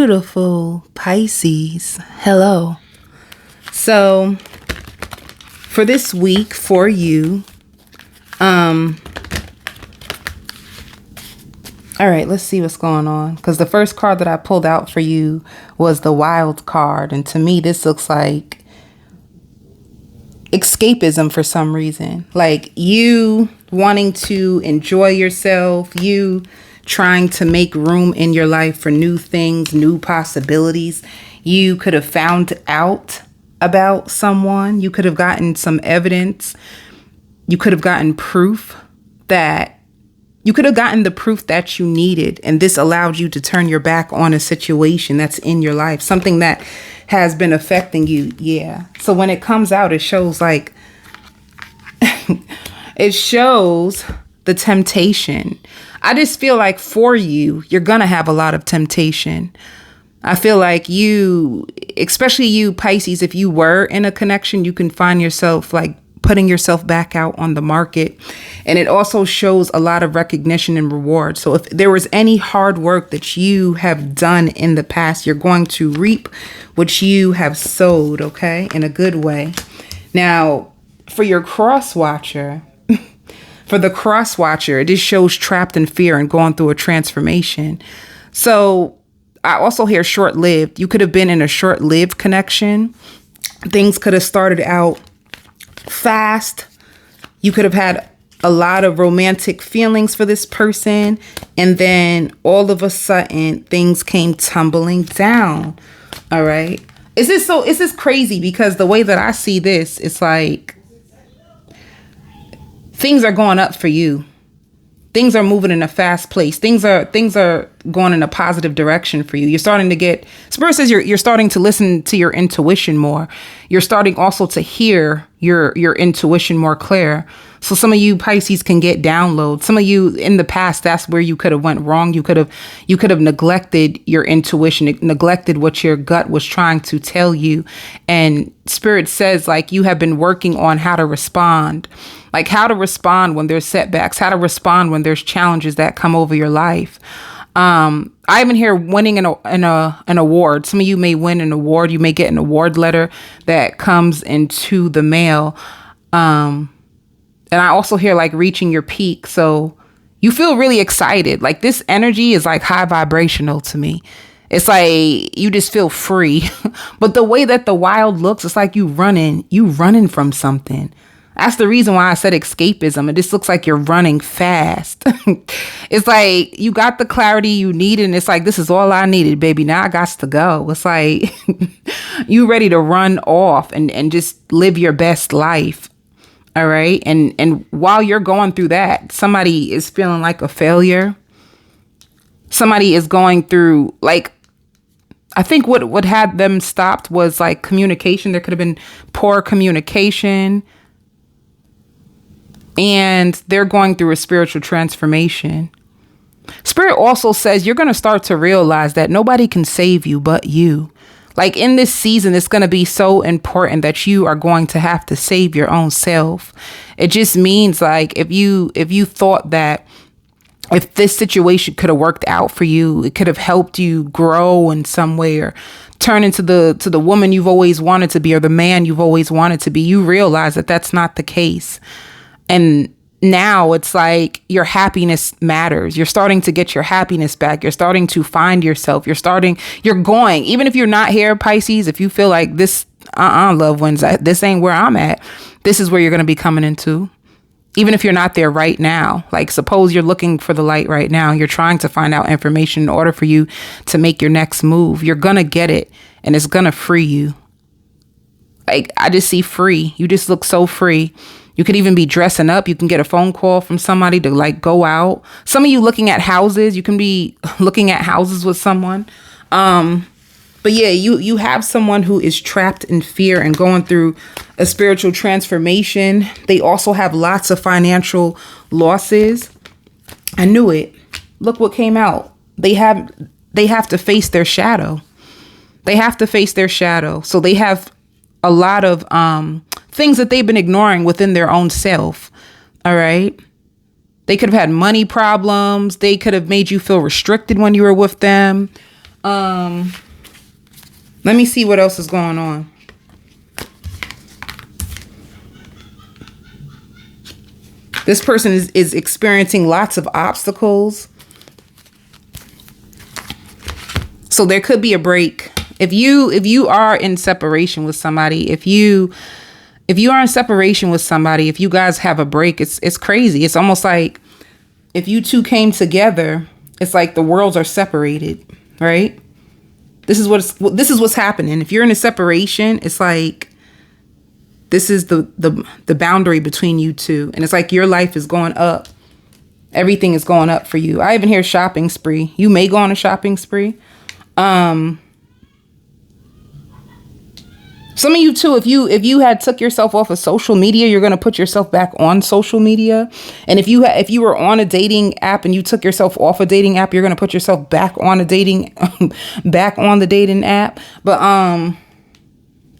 Beautiful Pisces. Hello. So for this week for you, all right, let's see what's going on. Because the first card that I pulled out for you was the Wild card. And to me, this looks like escapism for some reason. Like you wanting to enjoy yourself, you trying to make room in your life for new things, new possibilities. You could have found out about someone. You could have gotten some evidence. You could have gotten proof that you could have gotten the proof that you needed. And this allowed you to turn your back on a situation that's in your life, something that has been affecting you. Yeah. So when it comes out, it shows like, it shows the temptation. I just feel like for you, you're going to have a lot of temptation. I feel like you, especially you Pisces, if you were in a connection, you can find yourself like putting yourself back out on the market. And it also shows a lot of recognition and reward. So if there was any hard work that you have done in the past, you're going to reap what you have sowed, okay, in a good way. Now, for your cross watcher, for the cross watcher, it just shows trapped in fear and going through a transformation. So I also hear short-lived. You could have been in a short-lived connection. Things could have started out fast. You could have had a lot of romantic feelings for this person. And then all of a sudden, things came tumbling down. All right. Is this crazy? Because the way that I see this, it's like things are going up for you. Things are moving in a fast place. Things are going in a positive direction for you. You're starting to get, Spirit says you're starting to listen to your intuition more. You're starting also to hear your intuition more clear. So some of you Pisces can get downloads. Some of you in the past, that's where you could have went wrong. You could have neglected your intuition, neglected what your gut was trying to tell you. And Spirit says like you have been working on how to respond. Like how to respond when there's setbacks, how to respond when there's challenges that come over your life. I even hear winning an award. Some of you may win an award. You may get an award letter that comes into the mail. And I also hear like reaching your peak. So you feel really excited. Like this energy is like high vibrational to me. It's like you just feel free. But the way that the wild looks, it's like you running from something. That's the reason why I said escapism. It just looks like you're running fast. It's like you got the clarity you needed. And it's like, this is all I needed, baby. Now I got to go. It's like you ready to run off and just live your best life. All right. And while you're going through that, somebody is feeling like a failure. Somebody is going through like, I think what had them stopped was like communication. There could have been poor communication. And they're going through a spiritual transformation. Spirit also says you're going to start to realize that nobody can save you but you. Like in this season, it's going to be so important that you are going to have to save your own self. It just means like if you thought that if this situation could have worked out for you, it could have helped you grow in some way or turn into the woman you've always wanted to be or the man you've always wanted to be, you realize that that's not the case. And now it's like your happiness matters. You're starting to get your happiness back. You're starting to find yourself. You're going, even if you're not here, Pisces, if you feel like this, Lovewins, this ain't where I'm at. This is where you're going to be coming into. Even if you're not there right now, like suppose you're looking for the light right now. You're trying to find out information in order for you to make your next move. You're going to get it and it's going to free you. Like I just see free. You just look so free. You could even be dressing up. You can get a phone call from somebody to like go out. Some of you looking at houses. You can be looking at houses with someone. But yeah, you have someone who is trapped in fear and going through a spiritual transformation. They also have lots of financial losses. I knew it. Look what came out. They have to face their shadow. They have to face their shadow. So they have a lot of things that they've been ignoring within their own self. All right. They could have had money problems. They could have made you feel restricted when you were with them. Let me see what else is going on. This person is experiencing lots of obstacles. So there could be a break. If you are in separation with somebody, if you are in separation with somebody, if you guys have a break, it's crazy. It's almost like if you two came together, it's like the worlds are separated, right? This is what's happening. If you're in a separation, it's like this is the boundary between you two. And it's like your life is going up. Everything is going up for you. I even hear shopping spree. You may go on a shopping spree. Some of you too, if you had took yourself off of social media, you're going to put yourself back on social media. And if you were on a dating app and you took yourself off a dating app, you're going to put yourself back on a dating, back on the dating app. But,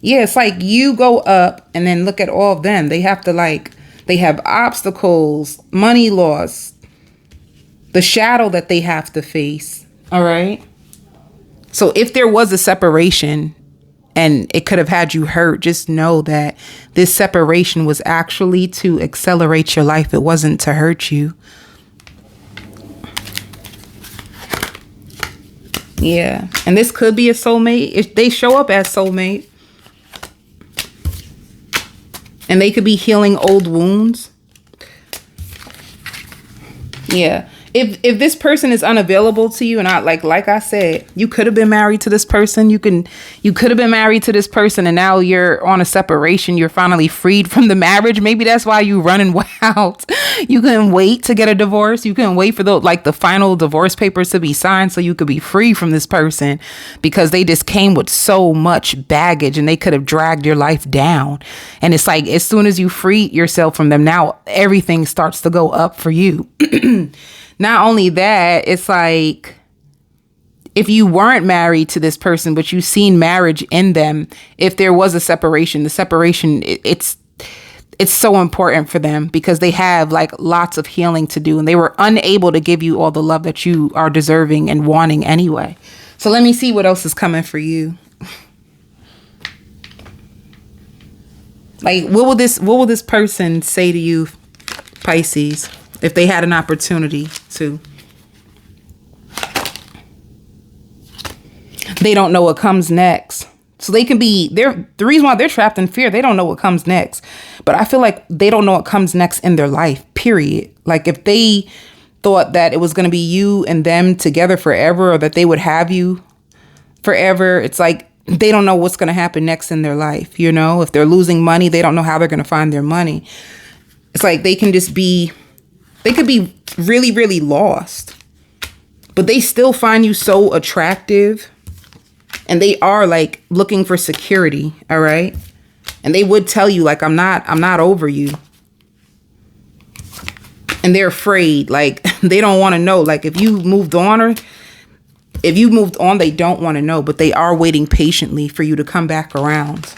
yeah, it's like you go up and then look at all of them. They have obstacles, money loss, the shadow that they have to face. All right. So if there was a separation and it could have had you hurt, just know that this separation was actually to accelerate your life. It wasn't to hurt you. Yeah. And this could be a soulmate. If they show up as soulmate. And they could be healing old wounds. Yeah. If this person is unavailable to you, and like I said, you could have been married to this person. You could have been married to this person, and now you're on a separation. You're finally freed from the marriage. Maybe that's why you running wild. You couldn't wait to get a divorce. You couldn't wait for the final divorce papers to be signed so you could be free from this person, because they just came with so much baggage and they could have dragged your life down. And it's like, as soon as you free yourself from them, now everything starts to go up for you. Not only that, it's like if you weren't married to this person, but you've seen marriage in them, if there was a separation, the separation, it's so important for them because they have like lots of healing to do and they were unable to give you all the love that you are deserving and wanting anyway. So let me see what else is coming for you. Like, what will this person say to you, Pisces, if they had an opportunity to? They don't know what comes next. So they can be, the reason why they're trapped in fear, they don't know what comes next. But I feel like they don't know what comes next in their life, period. Like if they thought that it was going to be you and them together forever, or that they would have you forever, it's like they don't know what's going to happen next in their life. You know, if they're losing money, they don't know how they're going to find their money. It's like they could be really, really lost, but they still find you so attractive. And they are like looking for security. All right. And they would tell you like, I'm not over you. And they're afraid, like they don't want to know. Like if you moved on, they don't want to know, but they are waiting patiently for you to come back around.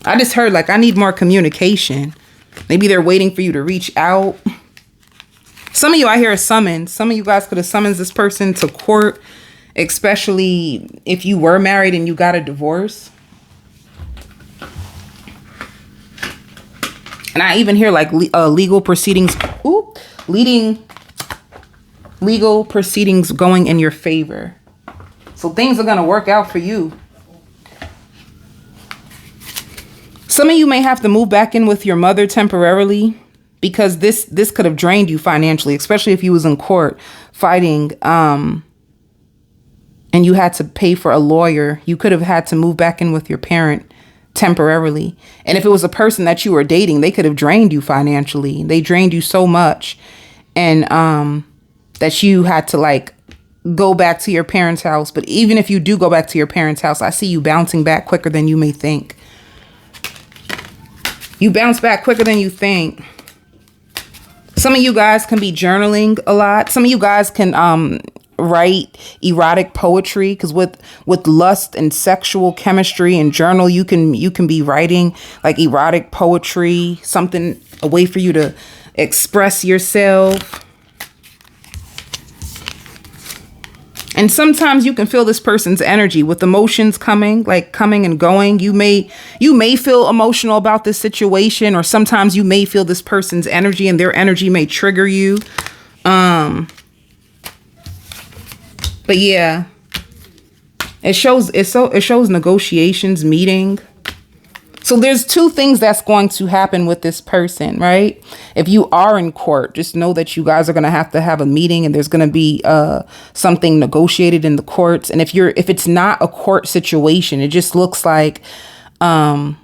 I just heard like, I need more communication. Maybe they're waiting for you to reach out. Some of you, I hear a summons. Some of you guys could have summoned this person to court, especially if you were married and you got a divorce. And I even hear like legal proceedings, leading legal proceedings going in your favor. So things are going to work out for you. Some of you may have to move back in with your mother temporarily, because this could have drained you financially, especially if you was in court fighting, and you had to pay for a lawyer. You could have had to move back in with your parent temporarily. And if it was a person that you were dating, they could have drained you financially. They drained you so much, and that you had to like go back to your parents' house. But even if you do go back to your parents' house, I see you bouncing back quicker than you may think. You bounce back quicker than you think. Some of you guys can be journaling a lot. Some of you guys can write erotic poetry, because with lust and sexual chemistry and journal, you can be writing like erotic poetry, something, a way for you to express yourself. And sometimes you can feel this person's energy with emotions coming and going. You may feel emotional about this situation, or sometimes you may feel this person's energy and their energy may trigger you. But yeah, it shows negotiations, meeting. So there's two things that's going to happen with this person, right? If you are in court, just know that you guys are going to have a meeting, and there's going to be something negotiated in the courts. And if it's not a court situation, it just looks like, that's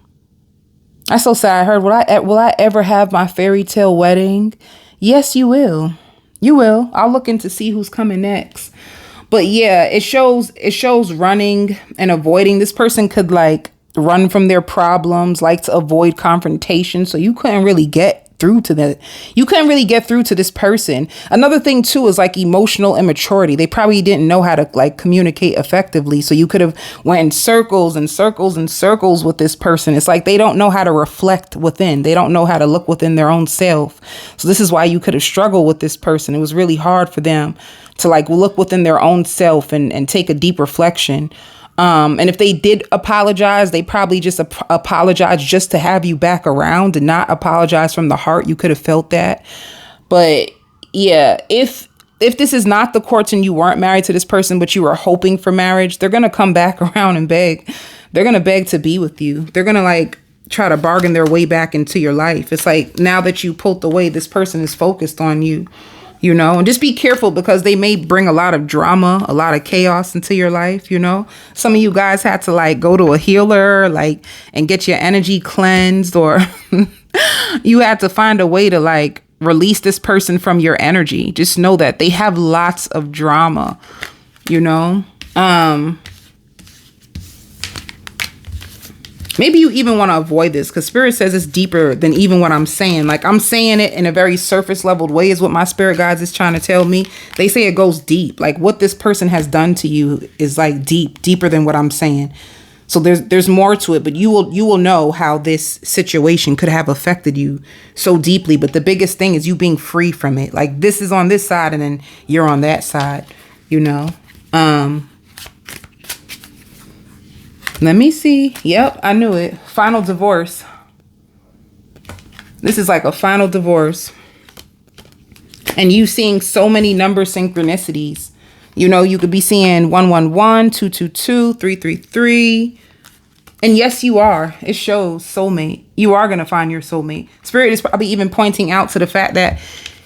so sad. I heard, will I ever have my fairy tale wedding? Yes, you will. You will. I'll look into see who's coming next. But yeah, it shows running and avoiding. This person could like run from their problems, like to avoid confrontation. So you couldn't really get through to that. You couldn't really get through to this person. Another thing too is like emotional immaturity. They probably didn't know how to like communicate effectively. So you could have went in circles and circles and circles with this person. It's like they don't know how to reflect within. They don't know how to look within their own self. So this is why you could have struggled with this person. It was really hard for them to like look within their own self and take a deep reflection. And if they did apologize, they probably just apologized just to have you back around and not apologize from the heart. You could have felt that. But yeah, if this is not the courts and you weren't married to this person, but you were hoping for marriage, they're going to come back around and beg. They're going to beg to be with you. They're going to like try to bargain their way back into your life. It's like now that you pulled away, this person is focused on you. You know, and just be careful because they may bring a lot of drama, a lot of chaos into your life. You know, some of you guys had to like go to a healer, like, and get your energy cleansed, or you had to find a way to like release this person from your energy. Just know that they have lots of drama, you know. Maybe you even want to avoid this because Spirit says it's deeper than even what I'm saying. Like I'm saying it in a very surface leveled way is what my spirit guides is trying to tell me. They say it goes deep. Like what this person has done to you is like deeper than what I'm saying. So there's more to it, but you will know how this situation could have affected you so deeply. But the biggest thing is you being free from it. Like this is on this side and then you're on that side, you know. Let me see. Yep, I knew it. Final divorce. This is like a final divorce. And you seeing so many number synchronicities. You know, you could be seeing 111, 222, 333. And yes, you are. It shows soulmate. You are going to find your soulmate. Spirit is probably even pointing out to the fact that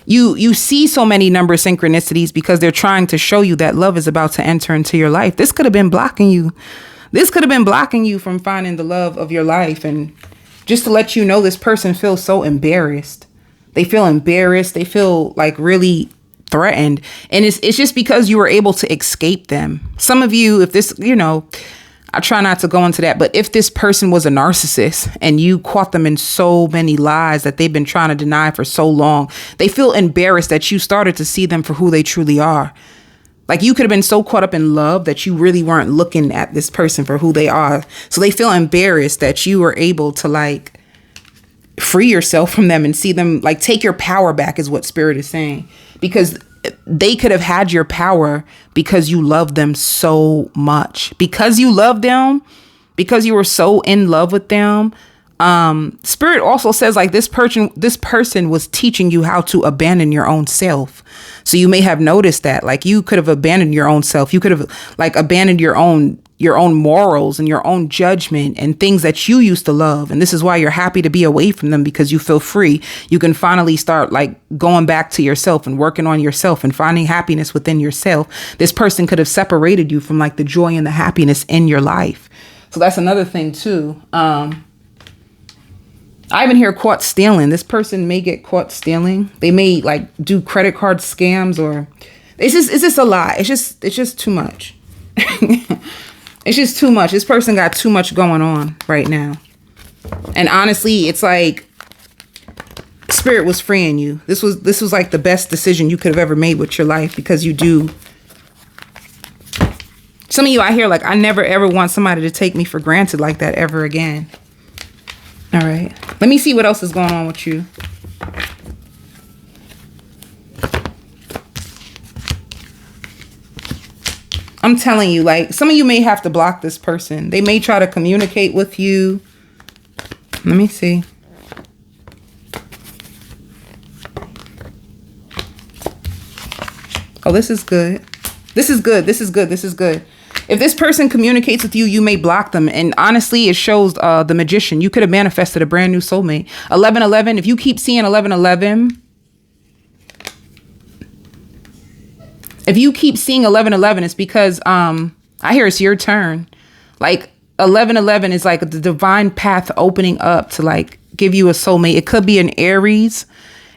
you see so many number synchronicities because they're trying to show you that love is about to enter into your life. This could have been blocking you. This could have been blocking you from finding the love of your life. And just to let you know, this person feels so embarrassed. They feel embarrassed. They feel like really threatened. And it's just because you were able to escape them. Some of you, if this, you know, I try not to go into that. But if this person was a narcissist and you caught them in so many lies that they've been trying to deny for so long, they feel embarrassed that you started to see them for who they truly are. Like you could have been so caught up in love that you really weren't looking at this person for who they are. So they feel embarrassed that you were able to like free yourself from them and see them, like take your power back is what Spirit is saying. Because they could have had your power because you loved them so much. Because you loved them, because you were so in love with them. Spirit also says like this person was teaching you how to abandon your own self. So you may have noticed that like you could have abandoned your own self. You could have like abandoned your own morals and your own judgment and things that you used to love. And this is why you're happy to be away from them, because you feel free. You can finally start like going back to yourself and working on yourself and finding happiness within yourself. This person could have separated you from like the joy and the happiness in your life. So that's another thing too. I even hear caught stealing. This person may get caught stealing. They may like do credit card scams, or it's just a lot. It's just too much. It's just too much. This person got too much going on right now. And honestly, it's like Spirit was freeing you. This was like the best decision you could have ever made with your life, because you do. Some of you out here like, I never ever want somebody to take me for granted like that ever again. All right. Let me see what else is going on with you. I'm telling you, like, some of you may have to block this person. They may try to communicate with you. Let me see. Oh, this is good. This is good. This is good. This is good. If this person communicates with you, you may block them. And honestly, it shows the Magician. You could have manifested a brand new soulmate. 1111. If you keep seeing 1111, if you keep seeing 1111, it's because I hear it's your turn. Like 1111 is like the divine path opening up to like give you a soulmate. It could be an Aries.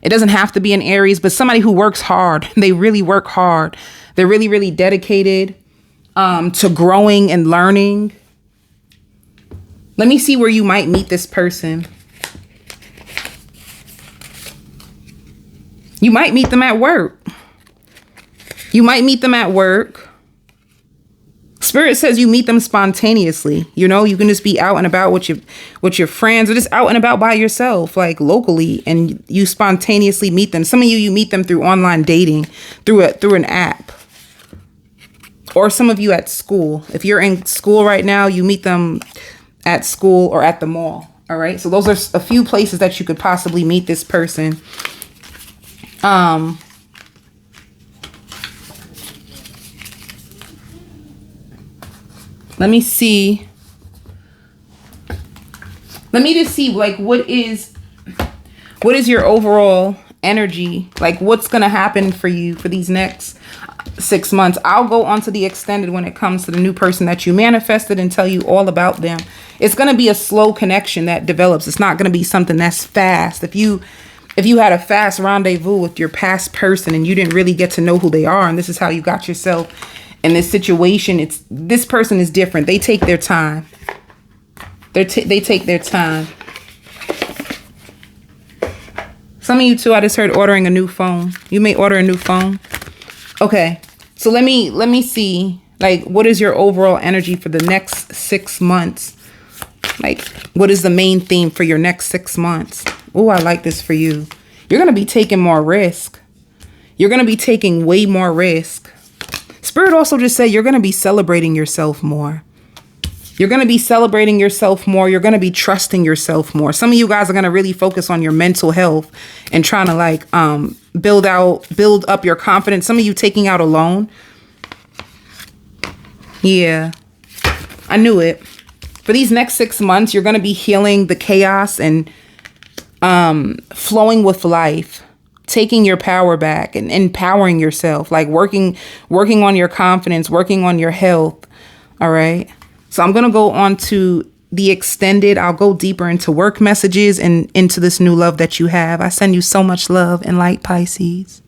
It doesn't have to be an Aries, but somebody who works hard. They really work hard. They're really, really dedicated to growing and learning. Let me see where you might meet this person. You might meet them at work. You might meet them at work. Spirit says you meet them spontaneously. You know, you can just be out and about with your friends, or just out and about by yourself, like locally, and you spontaneously meet them. Some of you meet them through online dating, through an app. Or some of you at school. If you're in school right now, you meet them at school or at the mall. All right. So those are a few places that you could possibly meet this person. Let me see. Let me just see, like, what is your overall energy? Like, what's going to happen for you for these next 6 months? I'll go on to the extended when it comes to the new person that you manifested and tell you all about them. It's going to be a slow connection that develops. It's not going to be something that's fast. If you had a fast rendezvous with your past person and you didn't really get to know who they are, and this is how you got yourself in this situation, this person is different. They take their time. They take their time. Some of you too, I just heard ordering a new phone. You may order a new phone. Okay. So let me see, like, what is your overall energy for the next 6 months? Like, what is the main theme for your next 6 months? Oh, I like this for you. You're going to be taking more risk. You're going to be taking way more risk. Spirit also just said you're going to be celebrating yourself more. You're going to be celebrating yourself more. You're going to be trusting yourself more. Some of you guys are going to really focus on your mental health and trying to like build up your confidence. Some of you taking out a loan. Yeah, I knew it. For these next 6 months, you're going to be healing the chaos and flowing with life. Taking your power back and empowering yourself, like working on your confidence, working on your health. All right. So I'm going to go on to the extended. I'll go deeper into work messages and into this new love that you have. I send you so much love and light, Pisces.